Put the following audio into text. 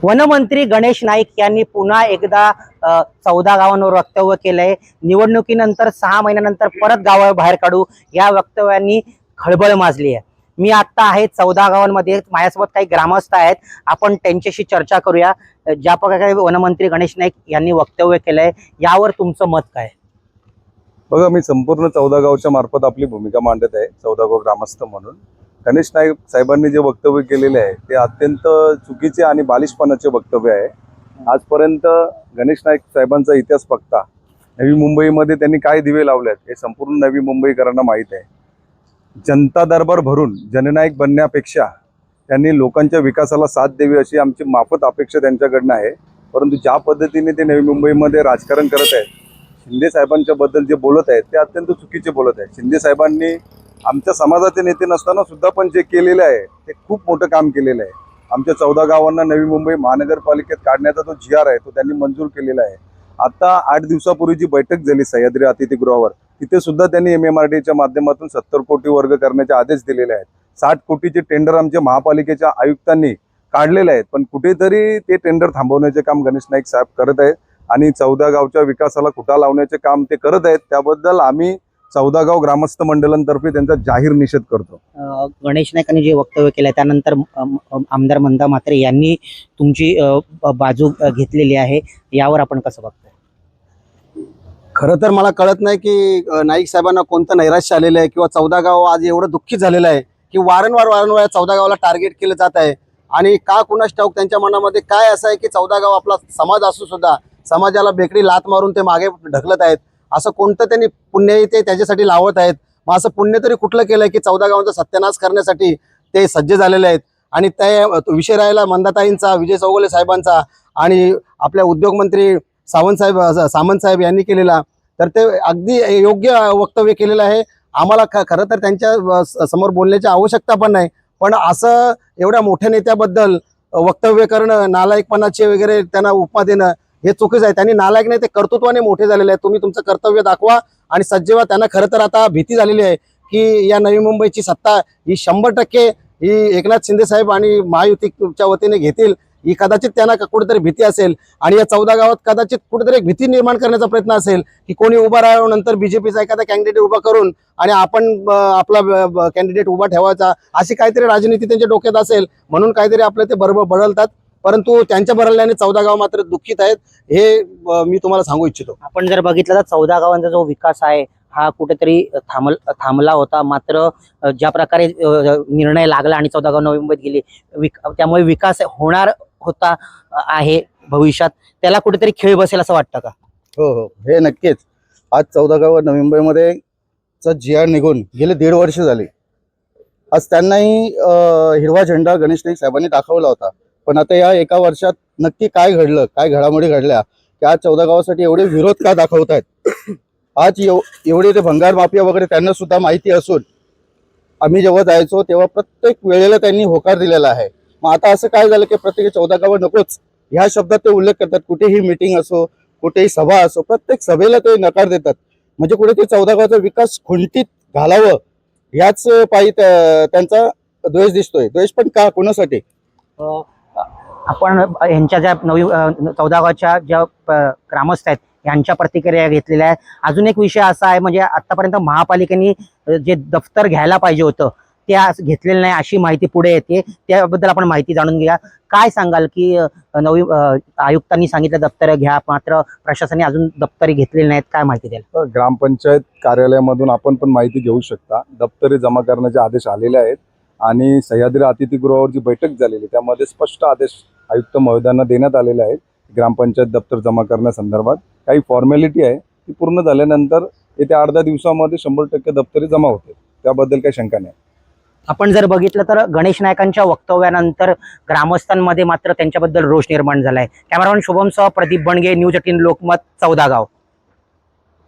वनमंत्री गणेश नाईक यांनी पुन्हा एकदा 14 गावांवर वक्तव्य केलंय। निवडणुकीनंतर 6 महिन्यानंतर परत गावावर बाहेर काढू या वक्तव्यांनी खळबळ माजली आहे। मी आता आहे 14 गावांमध्ये, माझ्यासोबत काही ग्रामस्थ आहेत, आपण त्यांच्याशी चर्चा करूया। ज्या प्रकारे वनमंत्री गणेश नाईक यांनी वक्तव्य केलंय यावर तुमचं मत काय? बघा, मी संपूर्ण 14 गावच्या मार्फत आपली भूमिका मांडत आहे 14 गाव ग्रामस्थ म्हणून। गणेश नाईक साहेबांनी जे वक्तव्य केलेले आहे ते अत्यंत चुकीचे आणि बालिशपणाचे वक्तव्य आहे। आजपर्यंत गणेश नाईक साहेबांचा इतिहास बघता नवी मुंबईमध्ये त्यांनी काय दिवे लावलेत हे संपूर्ण नवी मुंबईकरांना माहीत आहे। जनता दरबार भरून जननायक बनण्यापेक्षा त्यांनी लोकांच्या विकासाला साथ द्यावी अशी आमची माफत अपेक्षा त्यांच्याकडनं आहे। परंतु ज्या पद्धतीने ते नवी मुंबईमध्ये राजकारण करत आहेत, शिंदे साहेबांच्या बद्दल जे बोलत आहेत ते अत्यंत चुकीचे बोलत आहेत। शिंदे साहेबांनी आमच्या समाजाचे नेते नसताना सुद्धा पण जे केलेले आहे ते खूप मोठं काम केलेलं आहे। आमच्या 14 गावांना नवी मुंबई महानगरपालिकेत काढण्याचा जो GR आहे तो त्यांनी मंजूर केलेला आहे। आता 8 दिवसापूर्वी जी बैठक झाली सह्याद्री अतिथीगृहावर, तिथे सुद्धा त्यांनी MMRDच्या माध्यमातून 70 कोटी वर्ग करण्याचे आदेश दिलेले आहेत। 60 कोटीचे टेंडर आमच्या महापालिकेच्या आयुक्तांनी काढलेले आहेत, पण कुठेतरी ते टेंडर थांबवण्याचे काम गणेश नाईक साहेब करत आहेत आणि 14 गावच्या विकासाला खुटा लावण्याचे काम ते करत आहेत। त्याबद्दल आम्ही 14 गाव ग्रामस्थ मंडळांतर्फे त्यांचा जाहीर निषेध करतो। गणेश नाईकांनी जे वक्तव्य केलं त्यानंतर आमदार मंदा म्हात्रे यांनी तुमची बाजू घेतलेली आहे, यावर आपण कसं बघताय? खरं तर मला कळत नाही की नाईक साहेबांना कोणतं नैराश्य आलेलं आहे किंवा 14 गाव आज एवढं दुःखी झालेलं आहे की वारंवार 14 गावाला टार्गेट केलं जात आहे। आणि का कुणास ठाऊक त्यांच्या मनामध्ये काय असं आहे की 14 गाव आपला समाज असून सुद्धा समाजाला बेकडी लात मारून ते मागे ढकलत आहेत। असं कोणतं त्यांनी पुण्य ते त्याच्यासाठी लावत आहेत? मग असं पुण्य तरी कुठलं केलंय की 14 गावांचा सत्यानाश करण्यासाठी ते सज्ज झालेले आहेत? आणि त्या विषय राहिला मंदाताईंचा, विजय चौगुले साहेबांचा आणि आपल्या उद्योगमंत्री सामंत साहेब यांनी केलेला, तर ते अगदी योग्य वक्तव्य केलेलं आहे। आम्हाला खरं तर त्यांच्या समोर बोलण्याची आवश्यकता पण नाही, पण असं एवढ्या मोठ्या नेत्याबद्दल वक्तव्य करणं, नालायकपणाचे वगैरे त्यांना उपमा देणं हे चुकीचं आहे। त्यांनी नालायक नाही, ते कर्तृत्वाने मोठे झालेले आहेत। तुम्ही तुमचं कर्तव्य दाखवा आणि सज्जेवा। त्यांना खरं तर आता भीती झालेली आहे की या नवी मुंबईची सत्ता ही 100% ही एकनाथ शिंदे साहेब आणि महायुतीच्या वतीने घेतील, ही कदाचित त्यांना कुठेतरी भीती असेल। आणि या 14 गावात कदाचित कुठेतरी एक भीती निर्माण करण्याचा प्रयत्न असेल की कोणी उभा राहिल्यानंतर बीजेपीचा एखादा कॅन्डिडेट उभा करून आणि आपण आपला कॅन्डिडेट उभा ठेवायचा, अशी काहीतरी राजनीती त्यांच्या डोक्यात असेल, म्हणून काहीतरी आपलं ते बदलतात। परंतु त्यांच्या बदलल्याने 14 गाव मात्र दुःखित आहेत, हे मी तुम्हाला सांगू इच्छितो। आपण जर बघितलं तर 14 गावांचा जो विकास आहे हा कुठेतरी थांबला होता। मात्र ज्या प्रकारे निर्णय लागला आणि 14 गाव नवी मुंबईत गेली, त्यामुळे विकास होणार होता आहे भविष्यात, त्याला कुठेतरी खेळ बसेल असं वाटतं का? हो, हे नक्कीच। आज 14 गाव नवी मुंबईमध्ये GR निघून गेले 1.5 वर्ष झाले। आज त्यांनाही हिरवा झेंडा गणेश नाईक साहेबांनी दाखवला होता, पण आता या एका वर्षात नक्की काय घडलं, काय घडामोडी घडल्या की आज 14 गावासाठी एवढे विरोध का दाखवत आहेत? आज एवढे ते भंगार माफिया वगैरे त्यांना सुद्धा माहिती असून आम्ही जेव्हा जायचो तेव्हा प्रत्येक वेळेला त्यांनी होकार दिलेला आहे। मग आता असं काय झालं की प्रत्येक 14 गावं नकोच ह्या शब्दात ते उल्लेख करतात। कुठेही मीटिंग असो, कुठेही सभा असो, प्रत्येक सभेला ते नकार देतात। म्हणजे कुठे ते 14 गावचा विकास खुंटीत घालावं ह्याच पायी त्यांचा द्वेष दिसतोय। द्वेष पण का, कोणासाठी? आपण यांच्या ज्या 14 गावच्या ज्या ग्रामस्थ आहेत यांच्या प्रतिक्रिया घेतलेल्या आहेत। अजून एक विषय असा आहे, म्हणजे आतापर्यंत महापालिकेने जे दफ्तर घ्यायला पाहिजे होतं ते आज घेतलेलं नाही अशी माहिती पुढे येते, त्याबद्दल आपण माहिती जाणून घ्या। काय सांगाल की आयुक्तांनी सांगितलं दप्तर घ्या, मात्र प्रशासनाने अजून दप्तरी घेतलेली नाहीत, काय माहिती द्याल? ग्रामपंचायत कार्यालयामधून आपण पण माहिती घेऊ शकता। दप्तरे जमा करण्याचे आदेश आलेले आहेत आणि सह्याद्री अतिथीगृहावर जी बैठक झालेली त्यामध्ये स्पष्ट आदेश आयुक्त महोदयांना देण्यात आलेले आहेत। ग्रामपंचायत दप्तर जमा करण्यासंदर्भात काही फॉर्मॅलिटी आहे, ती पूर्ण झाल्यानंतर येत्या 8-10 दिवसामध्ये 100% दप्तरे जमा होते, त्याबद्दल काही शंका नाही। आपण जर बघितलं तर गणेश नाईकांच्या वक्तव्यानंतर ग्रामस्थांमध्ये मात्र त्यांच्याबद्दल रोष निर्माण झालाय। कॅमेरामॅन शुभम सह प्रदीप बणगे, न्यूज 18 लोकमत, 14 गाव।